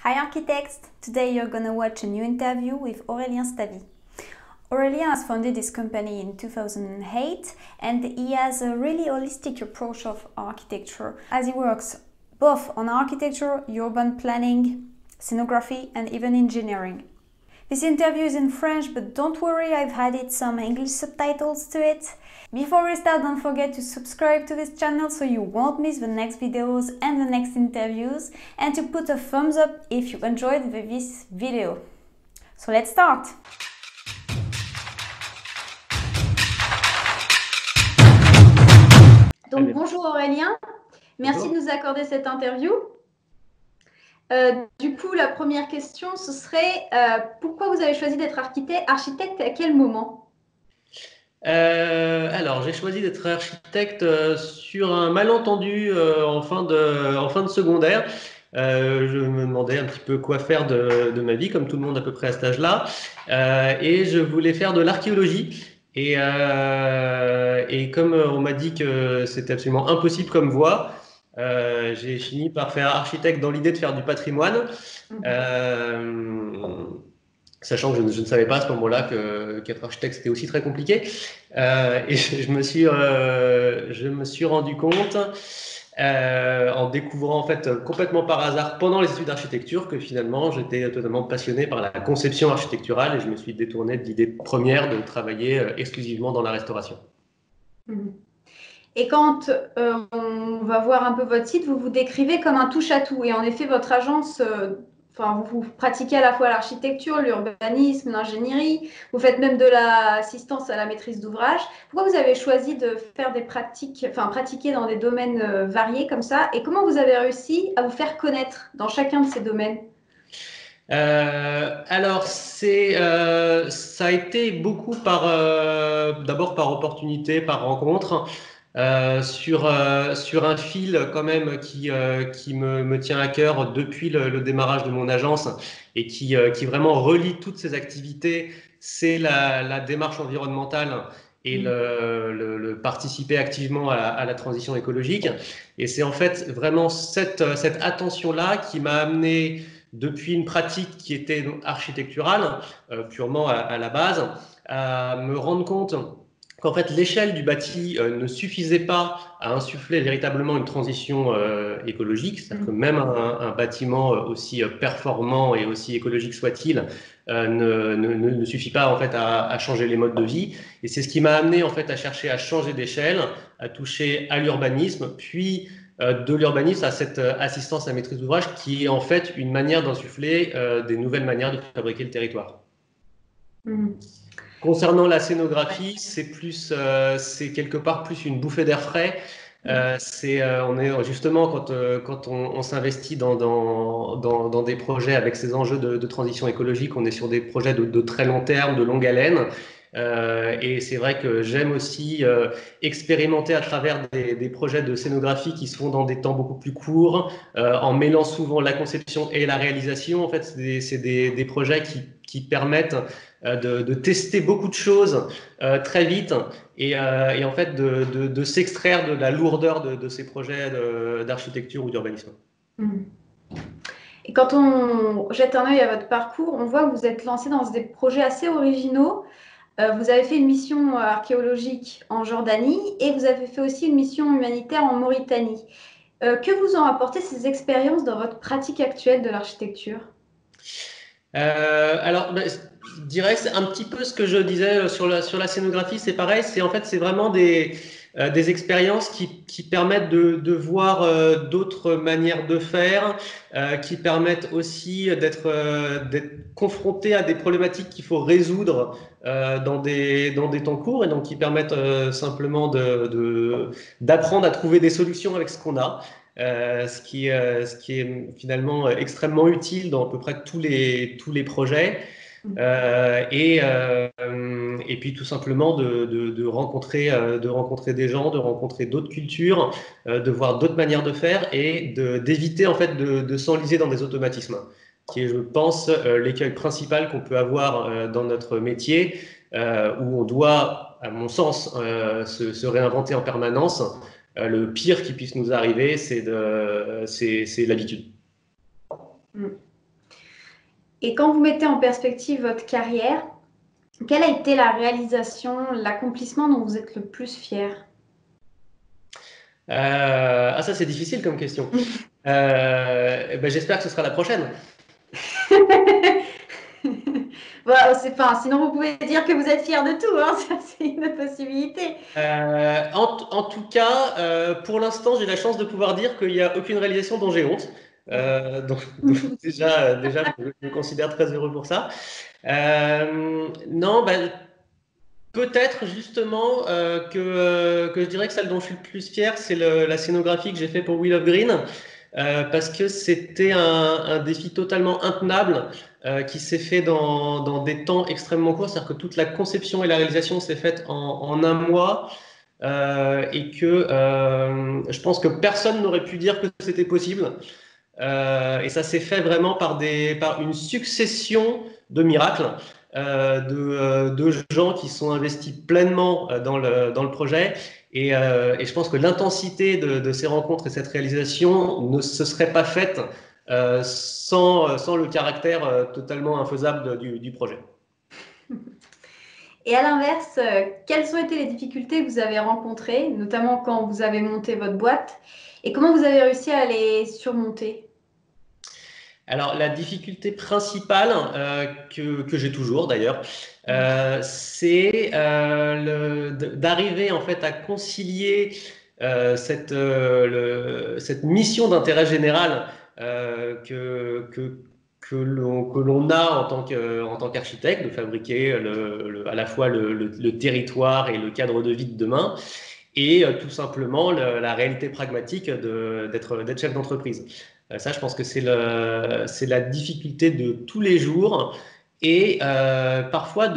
Hi architects! Today you're gonna watch a new interview with Aurélien Stavy. Aurélien has founded this company in 2008 and he has a really holistic approach of architecture as he works both on architecture, urban planning, scenography and even engineering. This interview is in French, but don't worry, I've added some English subtitles to it. Before we start, don't forget to subscribe to this channel so you won't miss the next videos and the next interviews, and to put a thumbs up if you enjoyed this video. So let's start! Donc bonjour Aurélien, merci de nous accorder cette interview. Du coup, la première question, ce serait pourquoi vous avez choisi d'être architecte et à quel moment? Alors, j'ai choisi d'être architecte sur un malentendu en fin de secondaire. Je me demandais un petit peu quoi faire de ma vie, comme tout le monde à peu près à cet âge-là. Et je voulais faire de l'archéologie. Et comme on m'a dit que c'était absolument impossible comme voie, j'ai fini par faire architecte dans l'idée de faire du patrimoine. Sachant que je ne savais pas à ce moment-là qu'être architecte c'était aussi très compliqué. Et je me suis rendu compte en découvrant en fait complètement par hasard pendant les études d'architecture que finalement j'étais totalement passionné par la conception architecturale et je me suis détourné de l'idée première de travailler exclusivement dans la restauration. Et quand on va voir un peu votre site, vous vous décrivez comme un touche-à-tout. Et en effet, votre agence, vous pratiquez à la fois l'architecture, l'urbanisme, l'ingénierie. Vous faites même de l'assistance à la maîtrise d'ouvrage. Pourquoi vous avez choisi de faire des pratiques, pratiquer dans des domaines variés comme ça? Et comment vous avez réussi à vous faire connaître dans chacun de ces domaines? Alors, ça a été beaucoup d'abord par opportunité, par rencontre, sur un fil quand même qui me tient à cœur depuis le démarrage de mon agence et qui vraiment relie toutes ces activités. C'est la démarche environnementale et le participer activement à la transition écologique. Et c'est en fait vraiment cette attention-là qui m'a amené depuis une pratique qui était architecturale, purement à la base, à me rendre compte qu'en fait l'échelle du bâti ne suffisait pas à insuffler véritablement une transition écologique, c'est-à-dire que même un bâtiment aussi performant et aussi écologique soit-il ne suffit pas en fait à changer les modes de vie. Et c'est ce qui m'a amené en fait à chercher à changer d'échelle, à toucher à l'urbanisme, puis de l'urbanisme à cette assistance à maîtrise d'ouvrage qui est en fait une manière d'insuffler des nouvelles manières de fabriquer le territoire. Concernant la scénographie, c'est quelque part plus une bouffée d'air frais. On est justement quand on s'investit dans des projets avec ces enjeux de transition écologique, on est sur des projets de très long terme, de longue haleine. Et c'est vrai que j'aime aussi expérimenter à travers des projets de scénographie qui se font dans des temps beaucoup plus courts, en mêlant souvent la conception et la réalisation. En fait, c'est des projets qui permettent de tester beaucoup de choses très vite et en fait de s'extraire de la lourdeur de ces projets d'architecture ou d'urbanisme. Et quand on jette un œil à votre parcours, on voit que vous êtes lancé dans des projets assez originaux. Vous avez fait une mission archéologique en Jordanie et vous avez fait aussi une mission humanitaire en Mauritanie. Que vous ont apporté ces expériences dans votre pratique actuelle de l'architecture? Alors, je dirais que c'est un petit peu ce que je disais sur la scénographie, c'est pareil, c'est vraiment des expériences qui permettent de voir d'autres manières de faire, qui permettent aussi d'être confronté à des problématiques qu'il faut résoudre dans des temps courts et donc qui permettent simplement d'apprendre à trouver des solutions avec ce qu'on a. Ce qui est finalement extrêmement utile dans à peu près tous les projets. Et puis tout simplement de rencontrer des gens, de rencontrer d'autres cultures, de voir d'autres manières de faire et d'éviter en fait de s'enliser dans des automatismes, qui est, je pense, l'écueil principal qu'on peut avoir dans notre métier, où on doit, à mon sens, se réinventer en permanence. Le pire qui puisse nous arriver, c'est l'habitude. Et quand vous mettez en perspective votre carrière, quelle a été la réalisation, l'accomplissement dont vous êtes le plus fier? Ah, ça, c'est difficile comme question. Ben, j'espère que ce sera la prochaine. Voilà, enfin, sinon, vous pouvez dire que vous êtes fier de tout, hein, ça c'est une possibilité. En tout cas, pour l'instant, j'ai la chance de pouvoir dire qu'il n'y a aucune réalisation dont j'ai honte. Donc déjà, je me considère très heureux pour ça. Non, ben, peut-être justement que je dirais que celle dont je suis le plus fier, c'est la scénographie que j'ai fait pour Wheel of Green, parce que c'était un défi totalement intenable qui s'est fait dans des temps extrêmement courts, c'est-à-dire que toute la conception et la réalisation s'est faite en un mois. Et que je pense que personne n'aurait pu dire que c'était possible. Et ça s'est fait vraiment par une succession de miracles, de gens qui sont investis pleinement dans le projet. Et je pense que l'intensité de ces rencontres et cette réalisation ne se serait pas faite sans le caractère totalement infaisable du projet. Et à l'inverse, quelles ont été les difficultés que vous avez rencontrées, notamment quand vous avez monté votre boîte, et comment vous avez réussi à les surmonter? Alors, la difficulté principale que j'ai toujours d'ailleurs, c'est d'arriver en fait à concilier cette mission d'intérêt général que l'on a en tant qu'architecte, de fabriquer à la fois le territoire et le cadre de vie de demain, et tout simplement la réalité pragmatique d'être chef d'entreprise. Ça, je pense que c'est la difficulté de tous les jours et parfois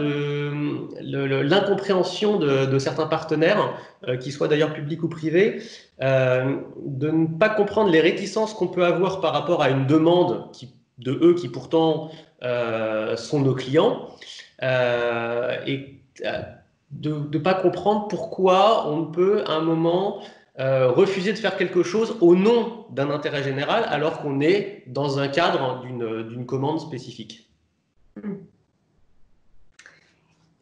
l'incompréhension de certains partenaires, qu'ils soient d'ailleurs publics ou privés, de ne pas comprendre les réticences qu'on peut avoir par rapport à une demande de eux qui pourtant sont nos clients, et de ne pas comprendre pourquoi on peut à un moment refuser de faire quelque chose au nom d'un intérêt général alors qu'on est dans un cadre d'une commande spécifique.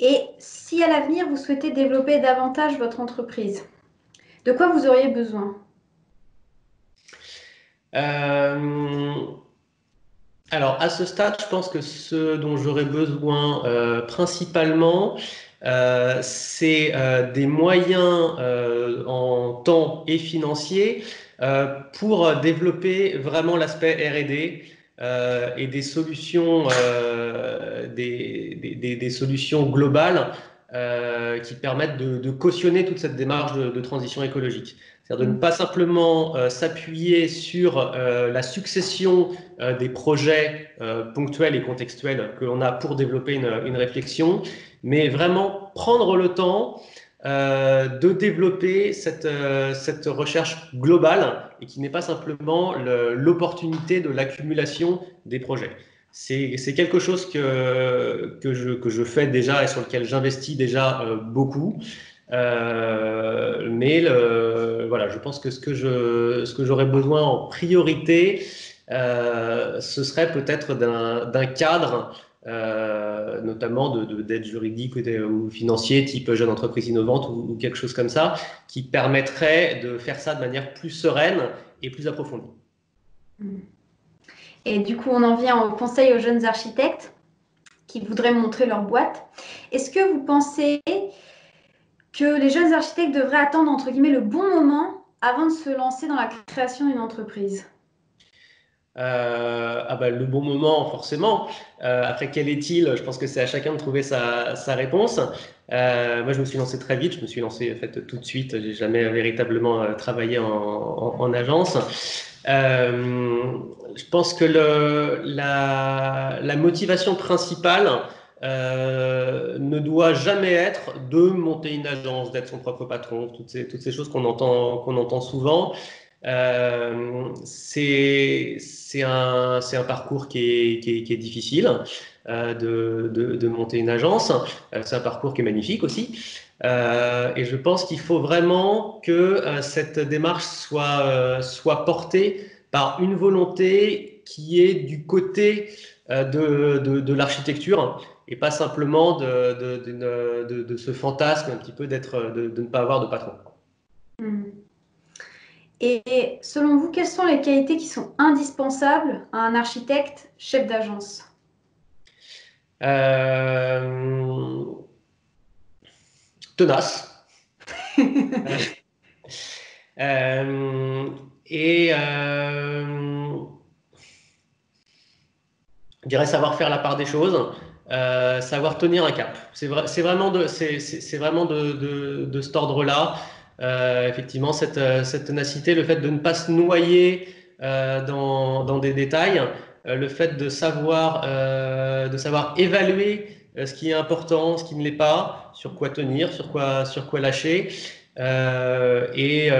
Et si à l'avenir vous souhaitez développer davantage votre entreprise, de quoi vous auriez besoin? Alors, à ce stade, je pense que ce dont j'aurais besoin principalement, c'est des moyens en temps et financiers pour développer vraiment l'aspect R&D et des solutions, des solutions globales qui permettent de cautionner toute cette démarche de transition écologique. C'est-à-dire de ne pas simplement s'appuyer sur la succession des projets ponctuels et contextuels que l'on a pour développer une réflexion, mais vraiment prendre le temps de développer cette recherche globale et qui n'est pas simplement l'opportunité de l'accumulation des projets. C'est quelque chose que je fais déjà et sur lequel j'investis déjà beaucoup. Mais voilà, je pense que ce que j'aurais besoin en priorité, ce serait peut-être d'un cadre, notamment d'aide juridique ou financier, type jeune entreprise innovante ou quelque chose comme ça, qui permettrait de faire ça de manière plus sereine et plus approfondie. Et du coup, on en vient au conseil aux jeunes architectes qui voudraient montrer leur boîte. Est-ce que vous pensez que les jeunes architectes devraient attendre, entre guillemets, le bon moment avant de se lancer dans la création d'une entreprise? Ah bah, le bon moment, forcément. Après, quel est-il? Je pense que c'est à chacun de trouver sa réponse. Moi, je me suis lancé très vite. Je me suis lancé en fait tout de suite. J'ai jamais véritablement travaillé en agence. Je pense que la motivation principale ne doit jamais être de monter une agence, d'être son propre patron, toutes ces choses qu'on entend souvent. C'est un parcours qui est difficile de monter une agence. C'est un parcours qui est magnifique aussi. Et je pense qu'il faut vraiment que cette démarche soit portée par une volonté qui est du côté de l'architecture et pas simplement de ce fantasme un petit peu de ne pas avoir de patron. Et selon vous, quelles sont les qualités qui sont indispensables à un architecte chef d'agence? Tenace. Et je dirais savoir faire la part des choses, savoir tenir un cap. C'est vraiment de cet ordre-là. Effectivement, cette ténacité, le fait de ne pas se noyer dans des détails, le fait de savoir évaluer ce qui est important, ce qui ne l'est pas, sur quoi tenir, sur quoi lâcher, et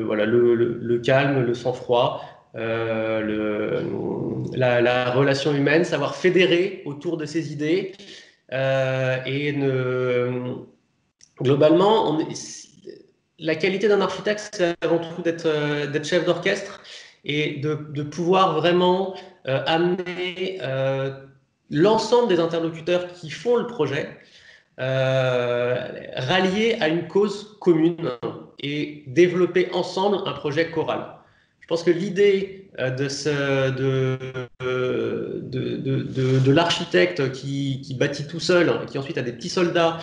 voilà, le calme, le sang-froid. La relation humaine, savoir fédérer autour de ses idées globalement, la qualité d'un architecte, c'est avant tout d'être chef d'orchestre et de pouvoir vraiment amener l'ensemble des interlocuteurs qui font le projet rallier à une cause commune et développer ensemble un projet choral. Je pense que l'idée de l'architecte qui bâtit tout seul, qui ensuite a des petits soldats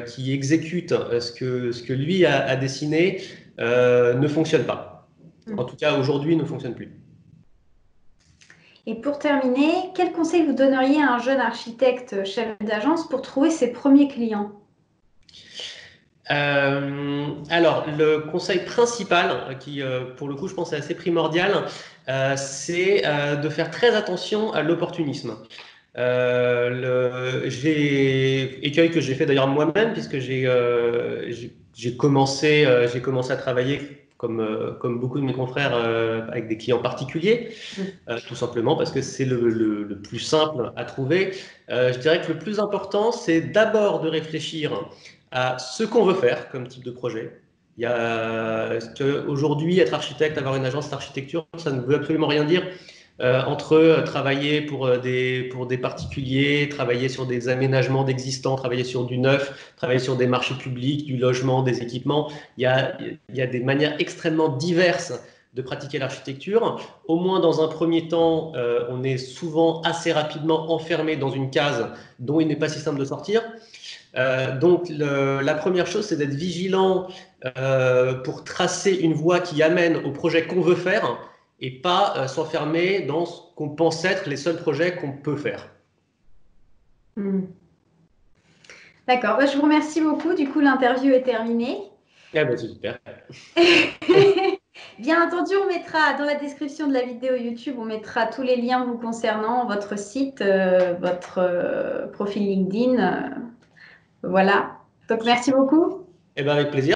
qui exécutent ce que lui a dessiné, ne fonctionne pas. En tout cas, aujourd'hui, ne fonctionne plus. Et pour terminer, quel conseil vous donneriez à un jeune architecte chef d'agence pour trouver ses premiers clients? Alors, le conseil principal, qui pour le coup je pense est assez primordial, c'est de faire très attention à l'opportunisme. Écueil que j'ai fait d'ailleurs moi-même, puisque j'ai commencé à travailler comme beaucoup de mes confrères avec des clients particuliers, tout simplement parce que c'est le plus simple à trouver. Je dirais que le plus important, c'est d'abord de réfléchir à ce qu'on veut faire comme type de projet. Aujourd'hui, être architecte, avoir une agence d'architecture, ça ne veut absolument rien dire. Entre travailler pour des particuliers, travailler sur des aménagements d'existants, travailler sur du neuf, travailler sur des marchés publics, du logement, des équipements, il y a des manières extrêmement diverses de pratiquer l'architecture. Au moins dans un premier temps, on est souvent assez rapidement enfermé dans une case dont il n'est pas si simple de sortir. Donc la première chose, c'est d'être vigilant pour tracer une voie qui amène au projet qu'on veut faire et pas s'enfermer dans ce qu'on pense être les seuls projets qu'on peut faire. D'accord, bah, je vous remercie beaucoup. Du coup, l'interview est terminée. Ah bah, c'est super. Bien entendu, on mettra dans la description de la vidéo YouTube, on mettra tous les liens vous concernant, votre site, votre profil LinkedIn. Voilà. Donc, merci beaucoup. Eh ben, avec plaisir.